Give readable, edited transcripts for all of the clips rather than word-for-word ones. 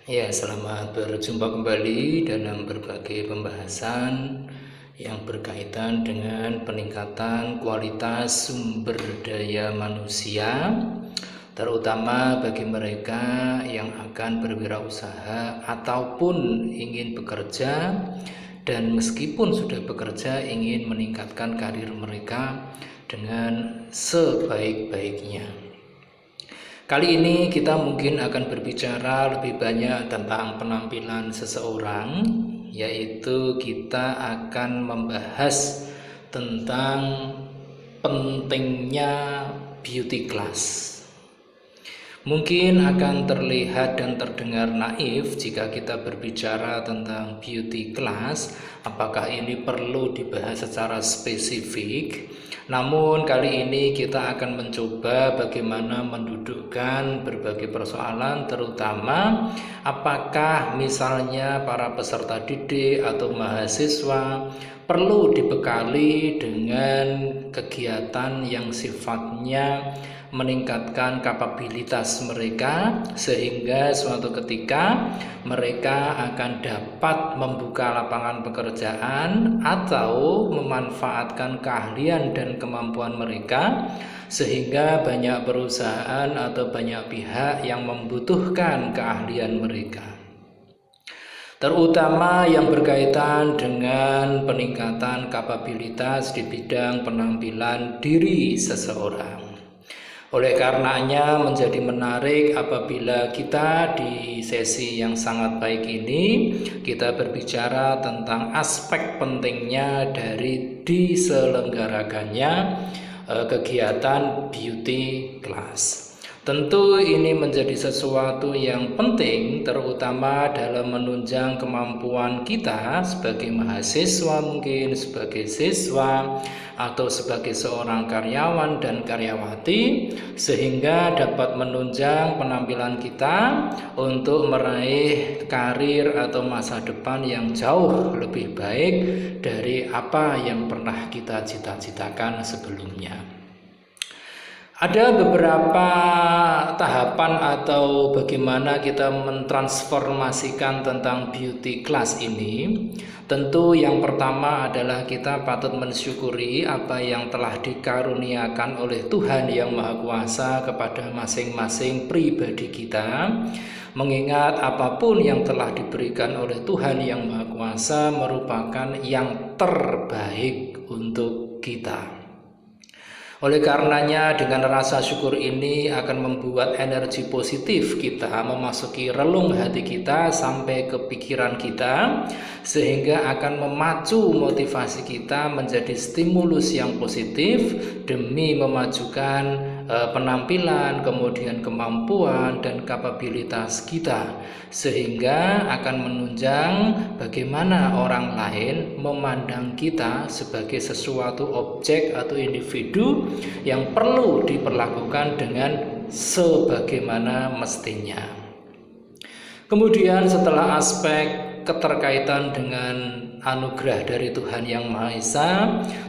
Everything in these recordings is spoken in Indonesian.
Ya, selamat berjumpa kembali dalam berbagai pembahasan yang berkaitan dengan peningkatan kualitas sumber daya manusia, terutama bagi mereka yang akan berwirausaha ataupun ingin bekerja, dan meskipun sudah bekerja ingin meningkatkan karir mereka dengan sebaik-baiknya. Kali ini kita mungkin akan berbicara lebih banyak tentang penampilan seseorang, yaitu kita akan membahas tentang pentingnya beauty class. Mungkin akan terlihat dan terdengar naif jika kita berbicara tentang beauty class, apakah ini perlu dibahas secara spesifik. Namun kali ini kita akan mencoba bagaimana mendudukkan berbagai persoalan, terutama apakah misalnya para peserta didik atau mahasiswa perlu dibekali dengan kegiatan yang sifatnya meningkatkan kapabilitas mereka, sehingga suatu ketika mereka akan dapat membuka lapangan pekerjaan atau memanfaatkan keahlian dan kemampuan mereka, sehingga banyak perusahaan atau banyak pihak yang membutuhkan keahlian mereka, terutama yang berkaitan dengan peningkatan kapabilitas di bidang penampilan diri seseorang. Oleh karenanya menjadi menarik apabila kita di sesi yang sangat baik ini kita berbicara tentang aspek pentingnya dari diselenggarakannya kegiatan beauty class. Tentu ini menjadi sesuatu yang penting, terutama dalam menunjang kemampuan kita sebagai mahasiswa, mungkin sebagai siswa atau sebagai seorang karyawan dan karyawati, sehingga dapat menunjang penampilan kita untuk meraih karir atau masa depan yang jauh lebih baik dari apa yang pernah kita cita-citakan sebelumnya. Ada beberapa tahapan atau bagaimana kita mentransformasikan tentang beauty class ini. Tentu yang pertama adalah kita patut mensyukuri apa yang telah dikaruniakan oleh Tuhan Yang Maha Kuasa kepada masing-masing pribadi kita. Mengingat apapun yang telah diberikan oleh Tuhan Yang Maha Kuasa merupakan yang terbaik untuk kita. Oleh karenanya dengan rasa syukur ini akan membuat energi positif kita memasuki relung hati kita sampai ke pikiran kita, sehingga akan memacu motivasi kita menjadi stimulus yang positif demi memajukan penampilan, kemudian kemampuan dan kapabilitas kita, sehingga akan menunjang bagaimana orang lain memandang kita sebagai sesuatu objek atau individu yang perlu diperlakukan dengan sebagaimana mestinya. Kemudian setelah aspek keterkaitan dengan anugerah dari Tuhan Yang Maha Esa,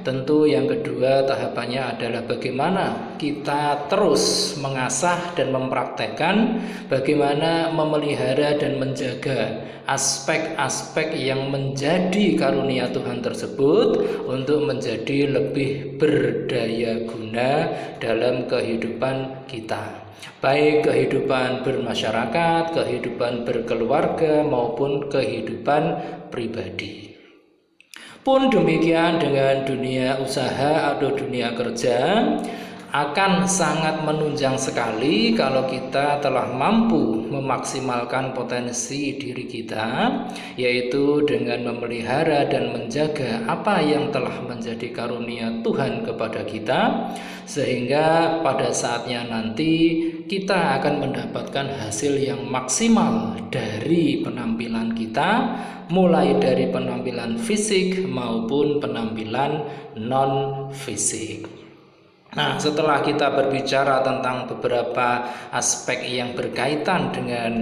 tentu yang kedua tahapannya adalah bagaimana kita terus mengasah dan mempraktekkan bagaimana memelihara dan menjaga aspek-aspek yang menjadi karunia Tuhan tersebut untuk menjadi lebih berdaya guna dalam kehidupan kita, baik kehidupan bermasyarakat, kehidupan berkeluarga maupun kehidupan pribadi. Pun demikian dengan dunia usaha atau dunia kerja, akan sangat menunjang sekali kalau kita telah mampu memaksimalkan potensi diri kita, yaitu dengan memelihara dan menjaga apa yang telah menjadi karunia Tuhan kepada kita, sehingga pada saatnya nanti kita akan mendapatkan hasil yang maksimal dari penampilan kita, mulai dari penampilan fisik maupun penampilan non-fisik. Nah, setelah kita berbicara tentang beberapa aspek yang berkaitan dengan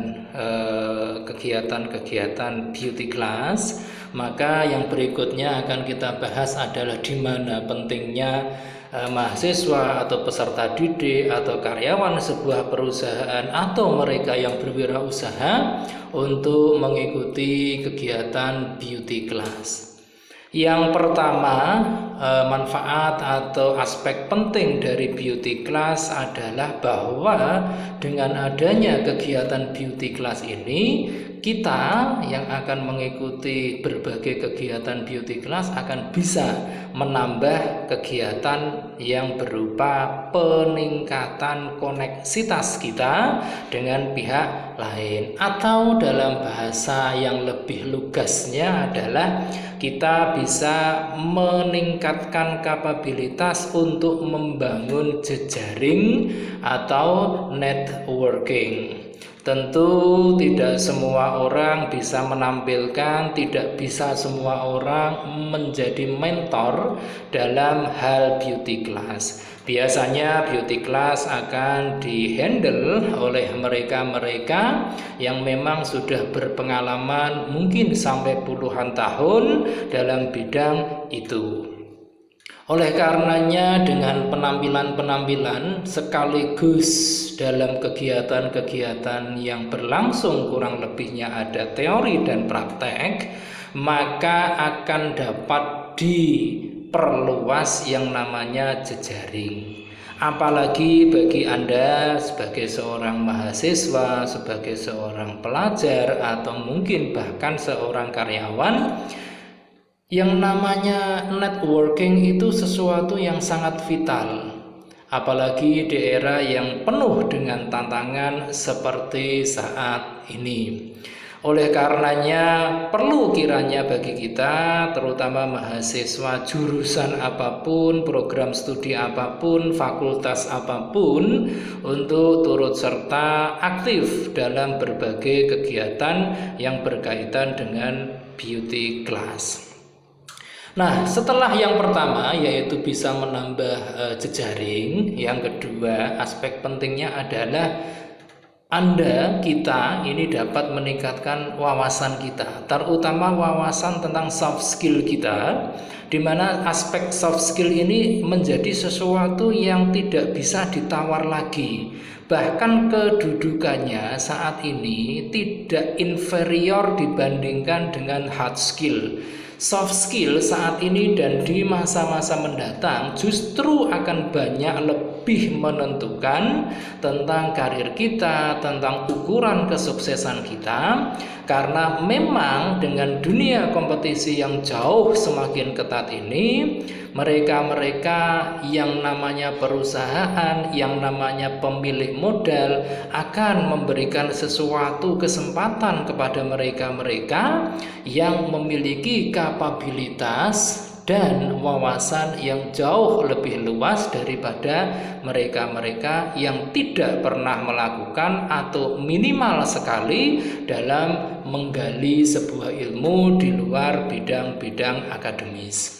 kegiatan-kegiatan beauty class, maka yang berikutnya akan kita bahas adalah di mana pentingnya mahasiswa atau peserta didik atau karyawan sebuah perusahaan atau mereka yang berwirausaha untuk mengikuti kegiatan beauty class. Yang pertama, manfaat atau aspek penting dari beauty class adalah bahwa dengan adanya kegiatan beauty class ini, kita yang akan mengikuti berbagai kegiatan beauty class akan bisa menambah kegiatan yang berupa peningkatan koneksitas kita dengan pihak lain, atau dalam bahasa yang lebih lugasnya adalah kita bisa meningkatkan kapabilitas untuk membangun jejaring atau networking. Tentu tidak semua orang bisa menampilkan, tidak bisa semua orang menjadi mentor dalam hal beauty class. Biasanya beauty class akan dihandle oleh mereka-mereka yang memang sudah berpengalaman mungkin sampai puluhan tahun dalam bidang itu. Oleh karenanya dengan penampilan-penampilan sekaligus dalam kegiatan-kegiatan yang berlangsung kurang lebihnya ada teori dan praktek, maka akan dapat diperluas yang namanya jejaring. Apalagi bagi Anda sebagai seorang mahasiswa, sebagai seorang pelajar, atau mungkin bahkan seorang karyawan, yang namanya networking itu sesuatu yang sangat vital, apalagi di era yang penuh dengan tantangan seperti saat ini. Oleh karenanya perlu kiranya bagi kita, terutama mahasiswa jurusan apapun, program studi apapun, fakultas apapun, untuk turut serta aktif dalam berbagai kegiatan yang berkaitan dengan beauty class. Nah, setelah yang pertama yaitu bisa menambah jejaring, yang kedua aspek pentingnya adalah kita ini dapat meningkatkan wawasan kita, terutama wawasan tentang soft skill kita, di mana aspek soft skill ini menjadi sesuatu yang tidak bisa ditawar lagi. Bahkan kedudukannya saat ini tidak inferior dibandingkan dengan hard skill. Soft skill saat ini dan di masa-masa mendatang justru akan banyak lebih menentukan tentang karir kita, tentang ukuran kesuksesan kita, karena memang dengan dunia kompetisi yang jauh semakin ketat ini, mereka-mereka yang namanya perusahaan, yang namanya pemilik modal akan memberikan sesuatu kesempatan kepada mereka-mereka yang memiliki kapabilitas dan wawasan yang jauh lebih luas daripada mereka-mereka yang tidak pernah melakukan atau minimal sekali dalam menggali sebuah ilmu di luar bidang-bidang akademis.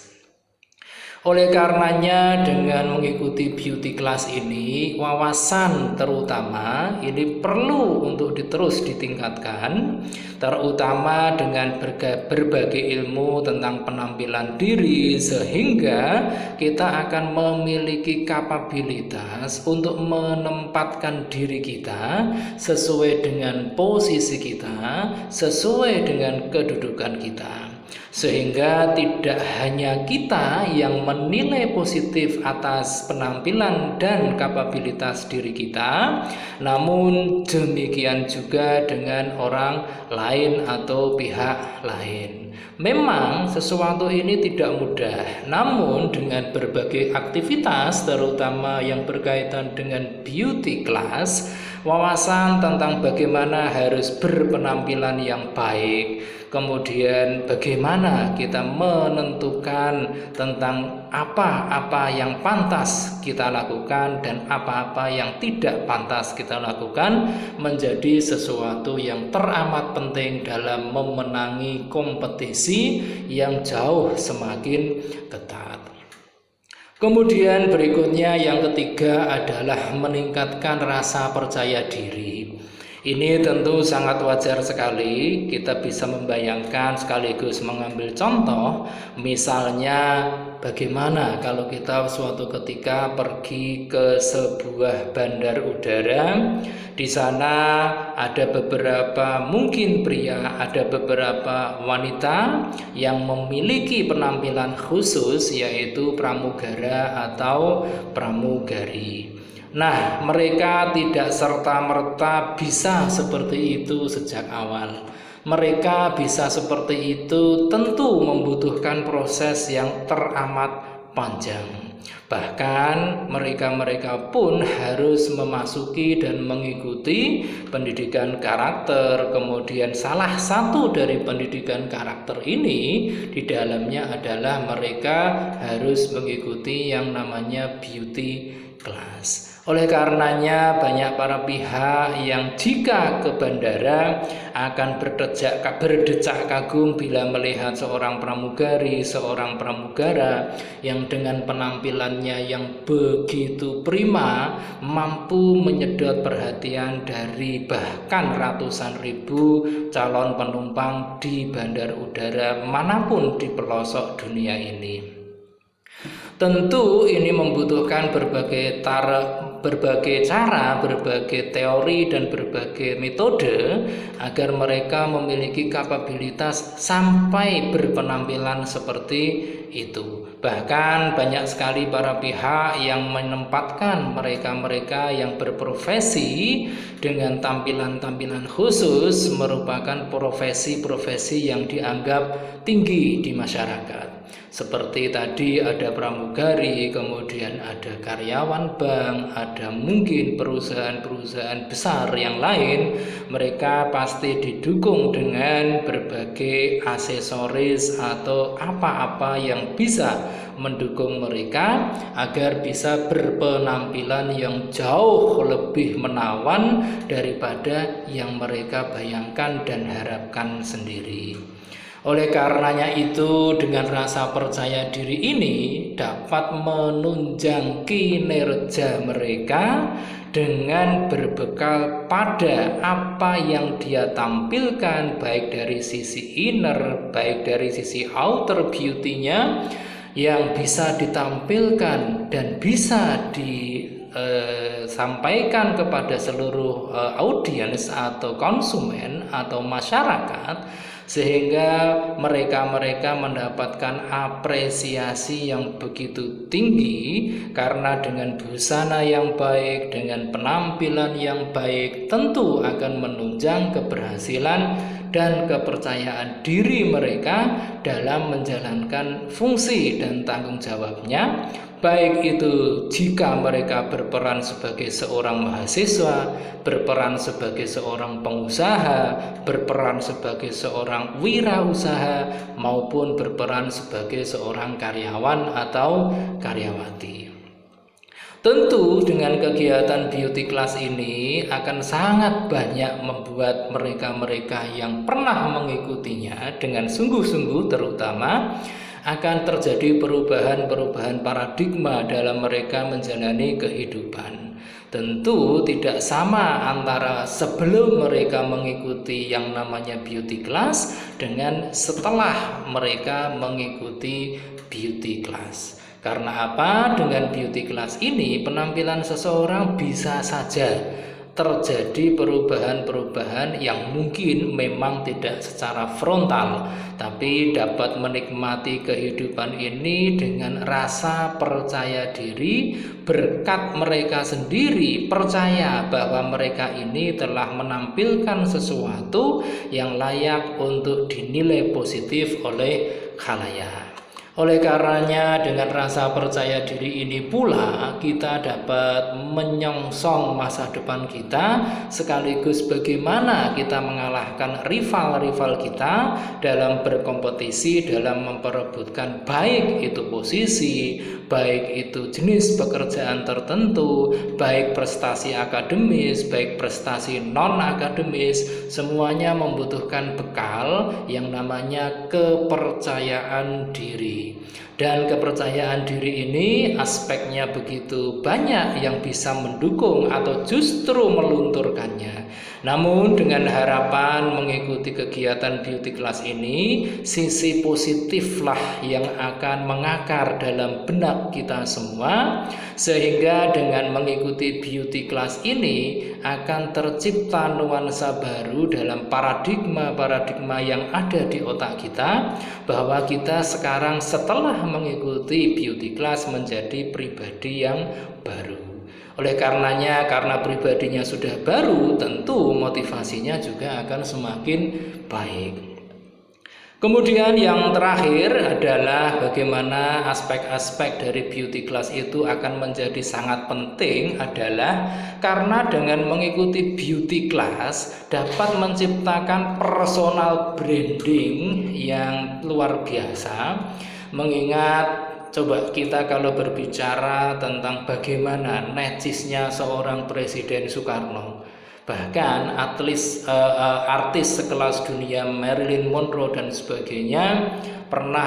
Oleh karenanya dengan mengikuti beauty class ini, wawasan terutama ini perlu untuk terus ditingkatkan, terutama dengan berbagai ilmu tentang penampilan diri, sehingga kita akan memiliki kapabilitas untuk menempatkan diri kita sesuai dengan posisi kita, sesuai dengan kedudukan kita. Sehingga tidak hanya kita yang menilai positif atas penampilan dan kapabilitas diri kita, namun demikian juga dengan orang lain atau pihak lain. Memang sesuatu ini tidak mudah, namun dengan berbagai aktivitas terutama yang berkaitan dengan beauty class, wawasan tentang bagaimana harus berpenampilan yang baik, kemudian bagaimana kita menentukan tentang apa-apa yang pantas kita lakukan dan apa-apa yang tidak pantas kita lakukan, menjadi sesuatu yang teramat penting dalam memenangi kompetisi yang jauh semakin ketat. Kemudian berikutnya yang ketiga adalah meningkatkan rasa percaya diri. Ini tentu sangat wajar sekali, kita bisa membayangkan sekaligus mengambil contoh, misalnya bagaimana kalau kita suatu ketika pergi ke sebuah bandar udara, di sana ada beberapa mungkin pria, ada beberapa wanita yang memiliki penampilan khusus yaitu pramugara atau pramugari. Nah, mereka tidak serta-merta bisa seperti itu sejak awal. Mereka bisa seperti itu tentu membutuhkan proses yang teramat panjang. Bahkan mereka-mereka pun harus memasuki dan mengikuti pendidikan karakter. Kemudian salah satu dari pendidikan karakter ini di dalamnya adalah mereka harus mengikuti yang namanya beauty class. Oleh karenanya banyak para pihak yang jika ke bandara akan berdecak kagum bila melihat seorang pramugari, seorang pramugara yang dengan penampilannya yang begitu prima mampu menyedot perhatian dari bahkan ratusan ribu calon penumpang di bandar udara manapun di pelosok dunia ini. Tentu ini membutuhkan berbagai cara, berbagai teori dan berbagai metode agar mereka memiliki kapabilitas sampai berpenampilan seperti itu. Bahkan banyak sekali para pihak yang menempatkan mereka-mereka yang berprofesi dengan tampilan-tampilan khusus merupakan profesi-profesi yang dianggap tinggi di masyarakat. Seperti tadi ada pramugari, kemudian ada karyawan bank, ada mungkin perusahaan-perusahaan besar yang lain. Mereka pasti didukung dengan berbagai aksesoris atau apa-apa yang bisa mendukung mereka agar bisa berpenampilan yang jauh lebih menawan daripada yang mereka bayangkan dan harapkan sendiri. Oleh karenanya itu, dengan rasa percaya diri ini dapat menunjang kinerja mereka dengan berbekal pada apa yang dia tampilkan, baik dari sisi inner, baik dari sisi outer beauty-nya yang bisa ditampilkan dan bisa disampaikan kepada seluruh audiens atau konsumen atau masyarakat, sehingga mereka mendapatkan apresiasi yang begitu tinggi karena dengan busana yang baik, dengan penampilan yang baik tentu akan menunjang keberhasilan dan kepercayaan diri mereka dalam menjalankan fungsi dan tanggung jawabnya, baik itu jika mereka berperan sebagai seorang mahasiswa, berperan sebagai seorang pengusaha, berperan sebagai seorang wirausaha, maupun berperan sebagai seorang karyawan atau karyawati. Tentu dengan kegiatan beauty class ini akan sangat banyak membuat mereka-mereka yang pernah mengikutinya dengan sungguh-sungguh terutama akan terjadi perubahan-perubahan paradigma dalam mereka menjalani kehidupan. Tentu tidak sama antara sebelum mereka mengikuti yang namanya beauty class dengan setelah mereka mengikuti beauty class. Karena apa? Dengan beauty class ini penampilan seseorang bisa saja terjadi perubahan-perubahan yang mungkin memang tidak secara frontal, tapi dapat menikmati kehidupan ini dengan rasa percaya diri berkat mereka sendiri percaya bahwa mereka ini telah menampilkan sesuatu yang layak untuk dinilai positif oleh khalayak. Oleh karenanya dengan rasa percaya diri ini pula kita dapat menyongsong masa depan kita, sekaligus bagaimana kita mengalahkan rival-rival kita dalam berkompetisi, dalam memperebutkan baik itu posisi, baik itu jenis pekerjaan tertentu, baik prestasi akademis, baik prestasi non-akademis, semuanya membutuhkan bekal yang namanya kepercayaan diri. Dan kepercayaan diri ini aspeknya begitu banyak yang bisa mendukung atau justru melunturkannya. Namun dengan harapan mengikuti kegiatan beauty class ini, sisi positiflah yang akan mengakar dalam benak kita semua, sehingga dengan mengikuti beauty class ini akan tercipta nuansa baru dalam paradigma-paradigma yang ada di otak kita, bahwa kita sekarang setelah mengikuti beauty class menjadi pribadi yang baru. Oleh karenanya, karena pribadinya sudah baru, tentu motivasinya juga akan semakin baik. Kemudian yang terakhir adalah bagaimana aspek-aspek dari beauty class itu akan menjadi sangat penting, adalah karena dengan mengikuti beauty class dapat menciptakan personal branding yang luar biasa. Mengingat, coba kita kalau berbicara tentang bagaimana necisnya seorang Presiden Soekarno, bahkan artis sekelas dunia Marilyn Monroe dan sebagainya pernah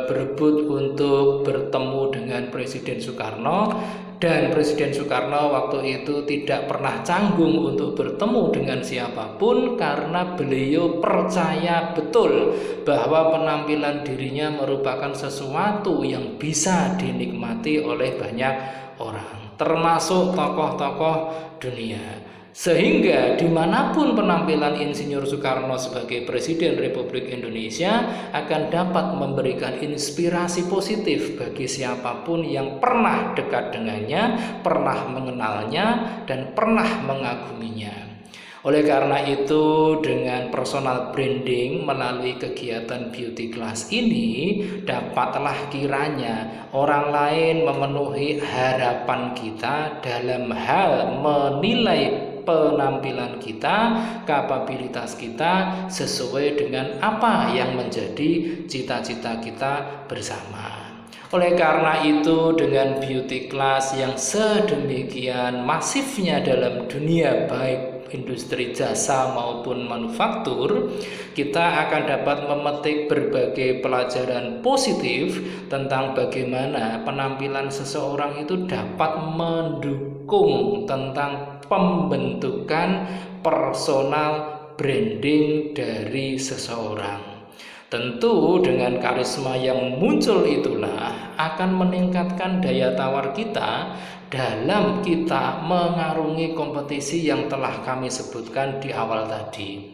berebut untuk bertemu dengan Presiden Soekarno, dan Presiden Soekarno waktu itu tidak pernah canggung untuk bertemu dengan siapapun karena beliau percaya betul bahwa penampilan dirinya merupakan sesuatu yang bisa dinikmati oleh banyak orang, termasuk tokoh-tokoh dunia. Sehingga dimanapun penampilan Insinyur Soekarno sebagai Presiden Republik Indonesia akan dapat memberikan inspirasi positif bagi siapapun yang pernah dekat dengannya, pernah mengenalnya, dan pernah mengaguminya. Oleh karena itu, dengan personal branding melalui kegiatan beauty class ini, dapatlah kiranya orang lain memenuhi harapan kita dalam hal menilai penampilan kita, kapabilitas kita sesuai dengan apa yang menjadi cita-cita kita bersama. Oleh karena itu, dengan beauty class yang sedemikian masifnya dalam dunia baik industri jasa maupun manufaktur, kita akan dapat memetik berbagai pelajaran positif tentang bagaimana penampilan seseorang itu dapat mendukung tentang pembentukan personal branding dari seseorang. Tentu dengan karisma yang muncul itulah akan meningkatkan daya tawar kita dalam kita mengarungi kompetisi yang telah kami sebutkan di awal tadi.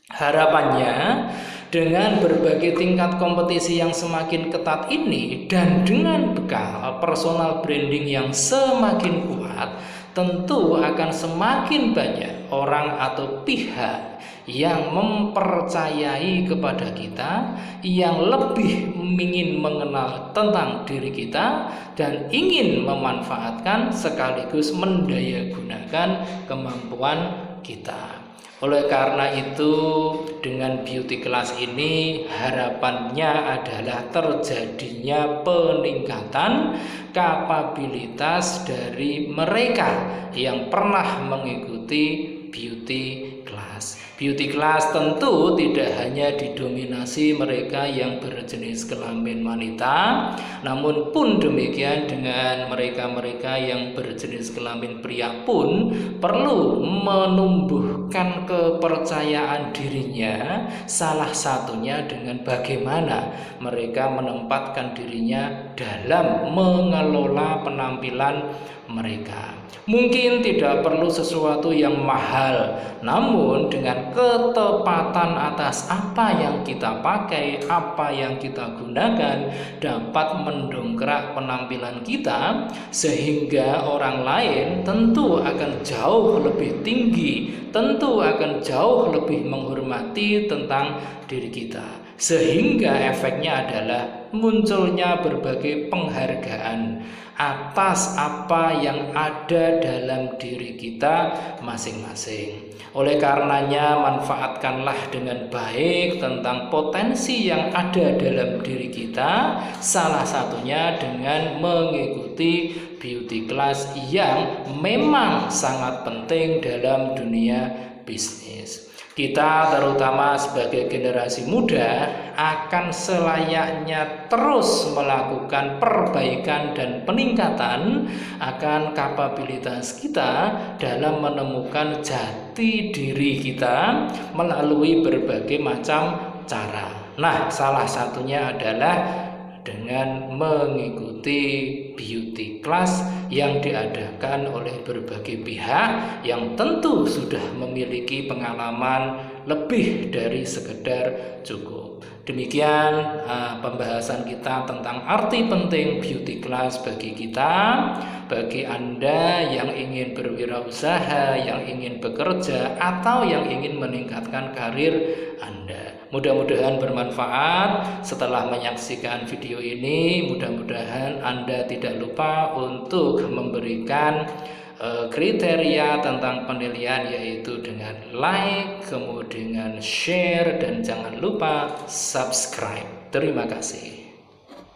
Harapannya dengan berbagai tingkat kompetisi yang semakin ketat ini dan dengan bekal personal branding yang semakin kuat, tentu akan semakin banyak orang atau pihak yang mempercayai kepada kita, yang lebih ingin mengenal tentang diri kita dan ingin memanfaatkan sekaligus mendayagunakan kemampuan kita. Oleh karena itu, dengan beauty class ini harapannya adalah terjadinya peningkatan kapabilitas dari mereka yang pernah mengikuti beauty class. Beauty class tentu tidak hanya didominasi mereka yang berjenis kelamin wanita, namun pun demikian dengan mereka-mereka yang berjenis kelamin pria pun perlu menumbuhkan kepercayaan dirinya, salah satunya dengan bagaimana mereka menempatkan dirinya dalam mengelola penampilan mereka. Mungkin tidak perlu sesuatu yang mahal, namun dengan ketepatan atas apa yang kita pakai, apa yang kita gunakan, dapat mendongkrak penampilan kita, sehingga orang lain tentu akan jauh lebih tinggi, tentu akan jauh lebih menghormati tentang diri kita. Sehingga efeknya adalah munculnya berbagai penghargaan atas apa yang ada dalam diri kita masing-masing. Oleh karenanya, manfaatkanlah dengan baik tentang potensi yang ada dalam diri kita, salah satunya dengan mengikuti beauty class yang memang sangat penting dalam dunia bisnis. Kita terutama sebagai generasi muda akan selayaknya terus melakukan perbaikan dan peningkatan akan kapabilitas kita dalam menemukan jati diri kita melalui berbagai macam cara. Nah, salah satunya adalah dengan mengikuti beauty class yang diadakan oleh berbagai pihak yang tentu sudah memiliki pengalaman lebih dari sekedar cukup. Demikian pembahasan kita tentang arti penting beauty class bagi kita, bagi Anda yang ingin berwirausaha, yang ingin bekerja, atau yang ingin meningkatkan karir Anda. Mudah-mudahan bermanfaat. Setelah menyaksikan video ini, mudah-mudahan Anda tidak lupa untuk memberikan kriteria tentang penilaian, yaitu dengan like, kemudian share, dan jangan lupa subscribe. Terima kasih.